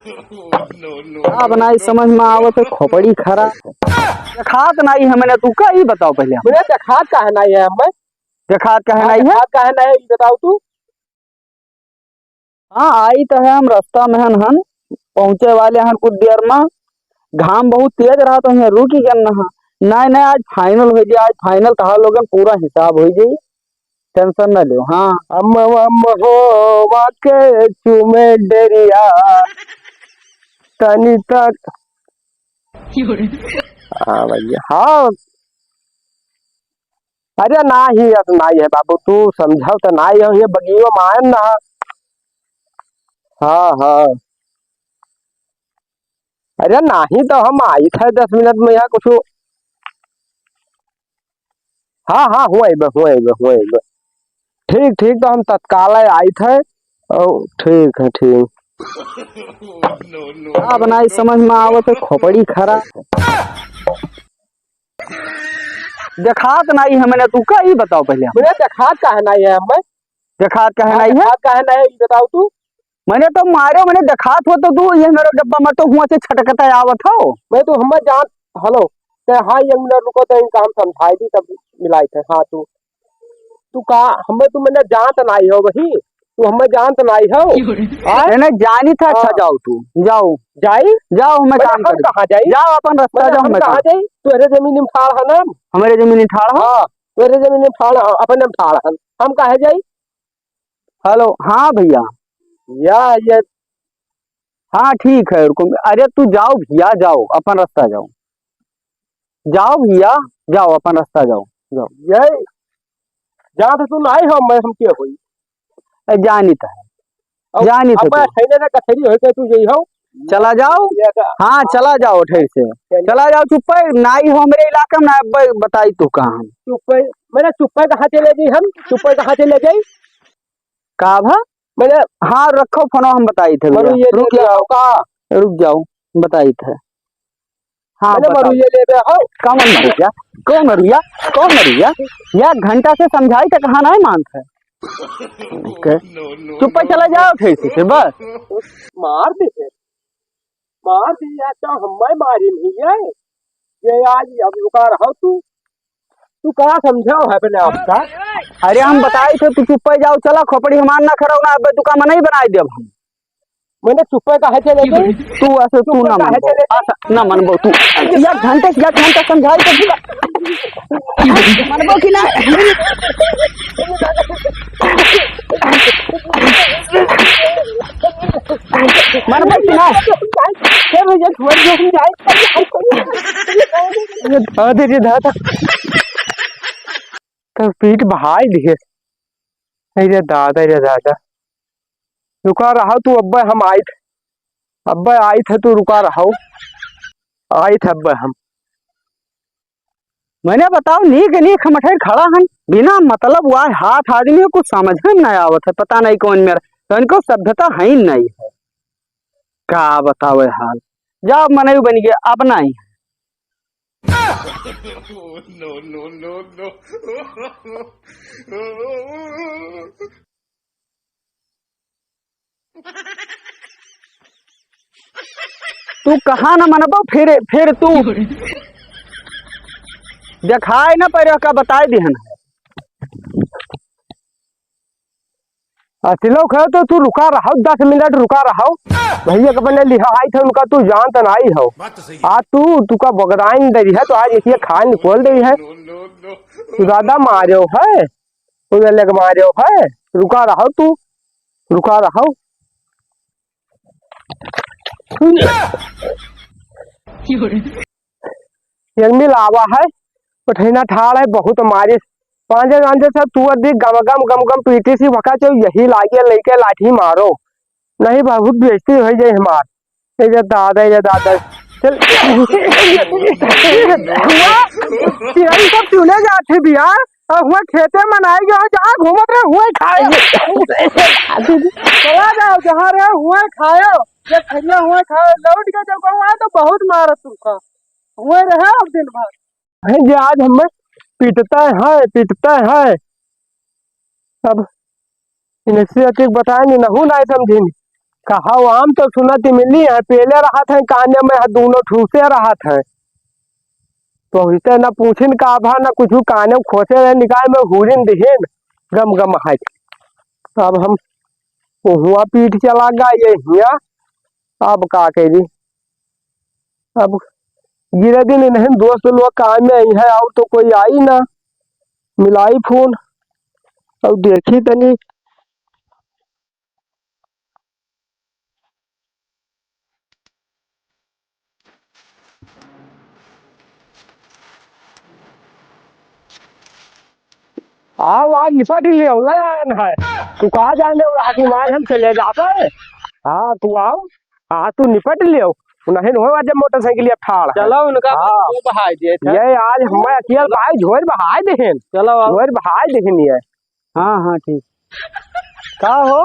अब नहीं समझ में आवत खोपड़ी खरा देखात नहीं है। मैंने तू का ही बताओ पहले मुझे देखात का है नहीं है हमें। देखात का है नहीं है। देखात का है नहीं है, बताओ तू। हाँ आई तो है हम रास्ता में हन पहुंचे वाले हन कुछ देर में। घाम बहुत तेज रहा तो यहाँ रुकी करना है। नहीं नहीं आज फाइनल हो जाए। आज फाइनल कहा लोगन पूरा हिसाब हो जाए। टेंशन न लो। हाँ हम हो वाके चुमे डरिया तनी तक। हाँ भैया हाँ। अरे ना ही अब नहीं है बाबू, तू समझो तो नहीं है ये बगियो में ना। हाँ हाँ। अरे नहीं तो हम आई थे 10 मिनट में यहाँ कुछ। हाँ हाँ हुए। ठीक ठीक तो हम तत्काल आई थे। ओ ठीक है ठीक। अब नहीं समझ में आवत खोपड़ी खरा देखात नहीं है। मैंने तू का ही बताओ पहले मुझे देखात का है नहीं है हमें। देखात का है नहीं है। देखात का है नहीं है, बताओ तू। मैंने तो मारे मैंने देखात हो तो तू ये मेरा डब्बा में तो हुआ से छटकता आवत हो। मैं तो हमें जान। हेलो ते हाँ ये मिनट रुको तो इनका हम समझाई थी तब मिलाई थे। हाँ तू तू कहा हमें तू मैंने जान तो नहीं हो वही। तू हमें जान तो नहीं हो। मैंने जानी था। अच्छा हाँ। जाओ तू जाओ जाई जाओ हमें काम हम कर कहाँ जाई। जाओ अपन रास्ता जाओ। हम हमें कहाँ जाई तेरे जमीन में ठाड़ है ना। हमारे जमीन ठाड़ हो। हाँ तेरे जमीन में ठाड़ अपने में ठाड़ हन। हम कहे जाई। हेलो हाँ भैया। या ये हाँ ठीक है रुको। अरे तू जाओ भैया जाओ अपन रास्ता जाओ। जाओ भैया जाओ अपन रास्ता जाओ जाओ। ये जहाँ से तू नहीं हो मैं हम क्या हुई। जानित है जानित है अब तू। खैने ना कचरी हो के तू यही हो। चला जाओ। हाँ चला जाओ ठीक से। चला जाओ चुप नाई हो मेरे इलाका में ना बताई तू कहाँ। चुप्पे मैंने चुप्पे कहाँ चले गई हम चुप्पे कहाँ चले गई। का भा मैंने हाँ रखो फोनो हम बताई थे भैया। ये रुक जाओ का रुक जाओ बताई थे। हाँ मैंने बताओ ये ले गया हो। कौन मरिया कौन मरिया कौन मरिया या घंटा से समझाई तो कहा नहीं मानते। चुप चला जाओ ठीक से बस। मार दे मार दिया तो हमें मारी नहीं है। ये आज अब रुका रहो तू कहाँ समझाओ है अपने आप का। अरे हम बताए थे तू चुप जाओ। चला खोपड़ी हमार ना खड़ा ना अब दुकान में नहीं बनाई देव हम। मैंने चुप्पे कहे चले गई। तू ऐसे तू ना मनबो ना मनबो तू या घंटे समझाई तो मनबो कि ना। मनबो कि ना दादा तो पीठ बहाई दिए। अरे दादा रुका रहा तू। अब्बे हम आई थे। अब्बे आई थे तू रुका रहा आई थे अब्बे हम। मैंने बताओ नीक नीक हम खड़ा हन बिना मतलब वह हाथ आदमी को कुछ समझ में नहीं आवत है। पता नहीं कौन मेरा तो इनको सभ्यता है ही नहीं है। का बताओ हाल जाओ मनाई बन गया अब नहीं। तू कहा ना मनबो फिर तू दिखाए ना पर का बताए दिहन है। असलो खो तो तू रुका रहा 10 मिनट रुका रहा भैया के बने लिहा आई थे उनका तू जान तो नहीं हो। आज तू का बगदाइन दे है तो आज इसे खान निकोल रही है। तू दादा मारो है तू लग मारो है। रुका रहा तू रुका रहा। मिल आवा है पठैना ठाड़ है बहुत मारिस पांचे गांजे से तू अधिक गम गम पीटी सी वका चो यही लागे लेके लाठी मारो नहीं बहुत बेइज्जती हो जाए हमार। ये दादा चल यही सब चूल्हे जाते बिया हुआ खेते मनाई गया जहाँ घूमत रहे हुए खाए। चला जाओ जहाँ रहे हुए खाओ जब खरिया हुए खाओ लौट के जब कहूँ तो बहुत मारत तुमका हुए रहे अब दिन भर जो आज हमें पीटता है। अब इनसे अधिक बताएंगे न हूँ ना समझेंगे। कहा आम तो सुनत मिली है, पहले रहा था काने में दोनों ठूसे रहा था, तो इसे न पूछिन का भा न कुछ काने खोसे रहे निकाय में हुरिन दिहिन गम गम है। अब हम हुआ पीठ चला गा ये हिया, अब का करी, अब गिरे दिन नहीं दोस्त लोग काम में आई है, और तो कोई आई ना, मिलाई फोन और देखी तनी आओ आज निपट ही है। तू कहा जाने रहा कि मार हम चले जाता है। हाँ तू आओ, हाँ तू निपट लियो नहीं हो आज मोटरसाइकिल ठाड़ चलो उनका हाँ बहाई दे ये आज हम अकेले भाई झोर बहाय देहन, चलो झोर बहाय देहन ये। हाँ हाँ ठीक का हो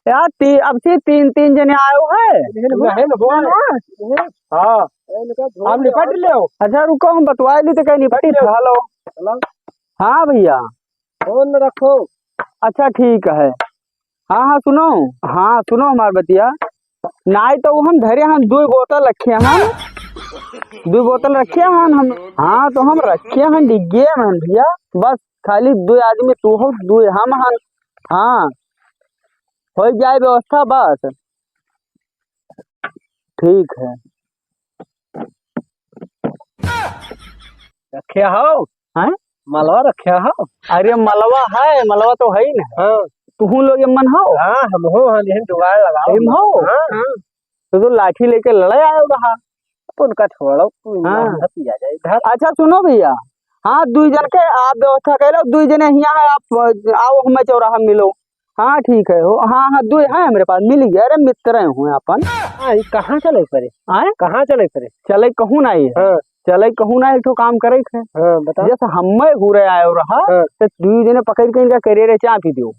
यार अब से तीन जने आयो है नहीं हो ना। हाँ हम निपट लियो। अच्छा रुको हम बतवा ली तो कहीं निपटी हेलो हाँ भैया फोन रखो। अच्छा ठीक है। हाँ हाँ सुनो, हाँ सुनो हमार बतिया, नाई तो हम धरे हम 2 बोतल रखे हैं, 2 बोतल रखे हैं हम। हाँ तो हम रखे हैं डिग्गे में भैया, बस खाली 2 आदमी तू हो 2 हम हैं। हाँ हो जाए व्यवस्था बस। ठीक है रखे हो हैं मलवा रखे हो। अरे मलवा है, मलवा तो है ही ना। हाँ तू लोग मन हो। हाँ हम हो हाँ यही जुगाड़ लगाओ एम हो। हाँ तो लाठी लेके लड़ाई आयो रहा। उनका छोड़ो हाँ। पिया जाए इधर। अच्छा सुनो भैया, हाँ 2 जन के आप व्यवस्था कर लो, 2 जने यहाँ है, आप आओ हमें चौराहा मिलो। हाँ ठीक है हो, हाँ हाँ 2 है मेरे पास, मिल गया। अरे मित्र हुए अपन। कहाँ चले परे आए कहाँ चले परे चले कहूँ ना ये हाँ चले कहूँ ना एक ठो काम करे थे। हाँ बता। जैसे हमें घूरे आयो रहा हाँ। तो 2 जने पकड़ के इनका करियर चाय पी दियो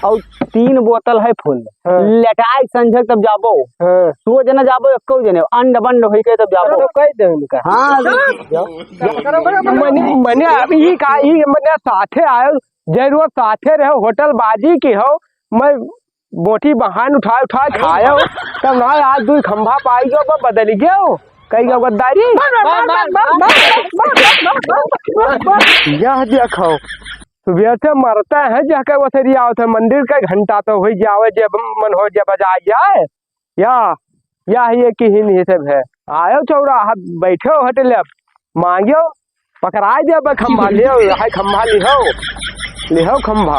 और 3 बोतल है फुल हाँ। लटाई संझक तब जाबो। हाँ 2 जने जाबो 1 जने अंड बंड होई के तब जाबो। कह दे उनका। हाँ मने अभी का ही मने साथे आयो जरूर साथे रहो होटल बाजी की हो, मैं बोटी बहान उठा खायो तब ना आज 2 खंभा पाई गयो बदल गयो कही गयो गद्दारी। यह देखो सुबह से मरता है जाके वसरी आओ थे मंदिर का घंटा तो हो जावे जब मन हो जब बजा जाए या ये की ही नहीं सब है। आयो चौराहा बैठो होटल मांगियो पकड़ाई दे खंभा लियो, खंभा लिहो खंभा।